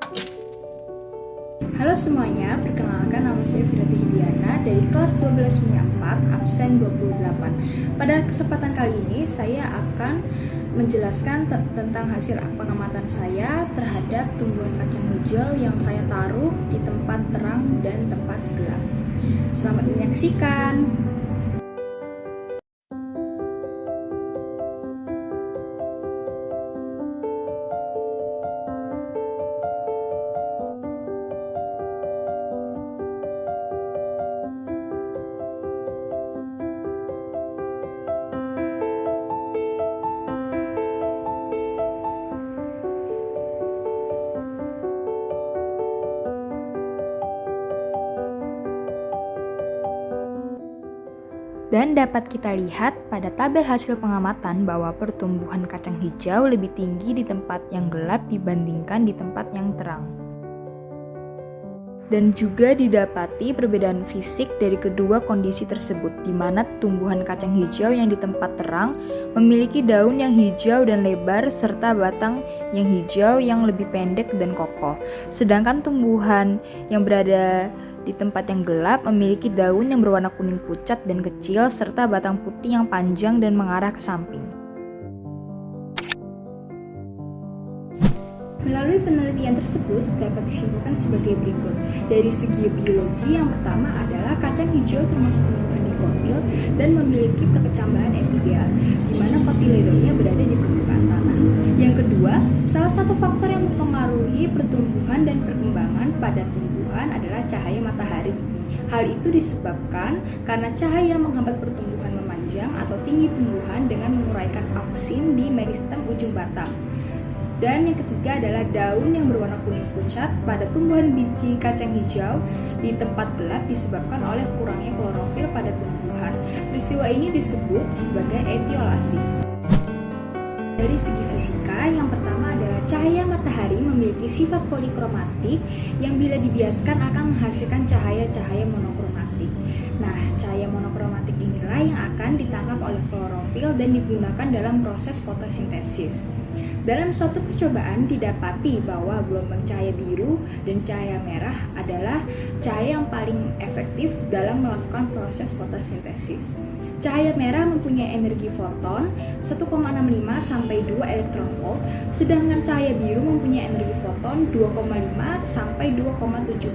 Halo semuanya, perkenalkan nama saya Firati Hidiana dari kelas 12 4, absen 28. Pada kesempatan kali ini saya akan menjelaskan tentang hasil pengamatan saya terhadap tumbuhan kacang hijau yang saya taruh di tempat terang dan tempat gelap. Selamat menyaksikan. Dan dapat kita lihat pada tabel hasil pengamatan bahwa pertumbuhan kacang hijau lebih tinggi di tempat yang gelap dibandingkan di tempat yang terang. Dan juga didapati perbedaan fisik dari kedua kondisi tersebut, di mana tumbuhan kacang hijau yang di tempat terang memiliki daun yang hijau dan lebar serta batang yang hijau yang lebih pendek dan kokoh. Sedangkan tumbuhan yang berada di tempat yang gelap memiliki daun yang berwarna kuning pucat dan kecil serta batang putih yang panjang dan mengarah ke samping. Melalui penelitian tersebut dapat disimpulkan sebagai berikut. Dari segi biologi, yang pertama adalah kacang hijau termasuk tumbuhan dikotil dan memiliki perkecambahan epidel, di mana kotiledonnya berada di permukaan tanah. Yang kedua, salah satu faktor yang mempengaruhi pertumbuhan dan perkembangan pada tumbuhan adalah cahaya matahari. Hal itu disebabkan karena cahaya menghambat pertumbuhan memanjang atau tinggi tumbuhan dengan menguraikan auksin di meristem ujung batang. Dan yang ketiga adalah daun yang berwarna kuning pucat pada tumbuhan biji kacang hijau di tempat gelap disebabkan oleh kurangnya klorofil pada tumbuhan. Peristiwa ini disebut sebagai etiolasi. Dari segi fisika, yang pertama adalah cahaya matahari memiliki sifat polikromatik yang bila dibiaskan akan menghasilkan cahaya-cahaya monokromatik. Nah, cahaya monokromatik inilah yang akan ditangkap oleh klorofil dan digunakan dalam proses fotosintesis. Dalam suatu percobaan didapati bahwa gelombang cahaya biru dan cahaya merah adalah cahaya yang paling efektif dalam melakukan proses fotosintesis. Cahaya merah mempunyai energi foton 1,65 sampai 2 elektron volt, sedangkan cahaya biru mempunyai energi foton 2,5 sampai 2,75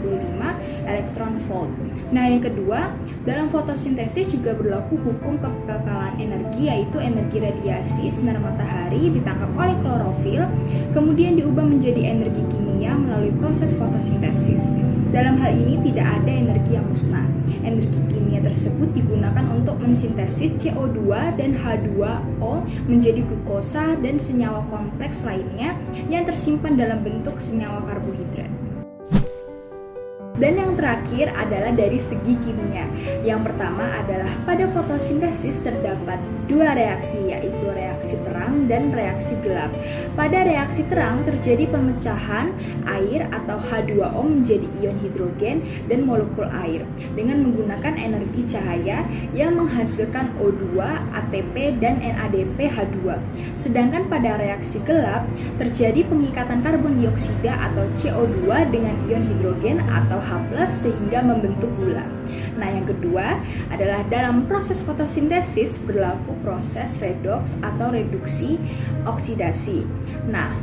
elektron volt. Nah, yang kedua, dalam fotosintesis juga berlaku hukum kekekalan energi, yaitu energi radiasi sinar matahari ditangkap oleh klorofil, kemudian diubah menjadi energi kimia melalui proses fotosintesis. Dalam hal ini tidak ada energi yang musnah. Energi kimia tersebut digunakan untuk mensintesis CO2 dan H2O menjadi glukosa dan senyawa kompleks lainnya yang tersimpan dalam bentuk senyawa karbohidrat. Dan yang terakhir adalah dari segi kimia. Yang pertama adalah pada fotosintesis terdapat dua reaksi, yaitu reaksi terang dan reaksi gelap. Pada reaksi terang terjadi pemecahan air atau H2O menjadi ion hidrogen dan molekul air dengan menggunakan energi cahaya yang menghasilkan O2, ATP, dan NADPH2. Sedangkan pada reaksi gelap terjadi pengikatan karbon dioksida atau CO2 dengan ion hidrogen atau H+ sehingga membentuk gula. Nah, yang kedua adalah dalam proses fotosintesis berlaku proses redoks atau reduksi oksidasi. Nah,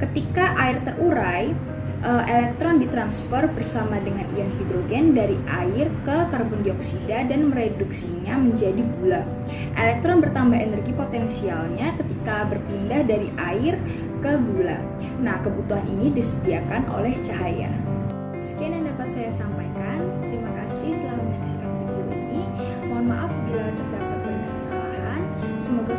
ketika air terurai, elektron ditransfer bersama dengan ion hidrogen dari air ke karbon dioksida dan mereduksinya menjadi gula. Elektron bertambah energi potensialnya ketika berpindah dari air ke gula. Nah, kebutuhan ini disediakan oleh cahaya. Sekian yang dapat saya sampaikan. Terima kasih telah menyaksikan video ini. Mohon maaf bila terdapat banyak kesalahan. Semoga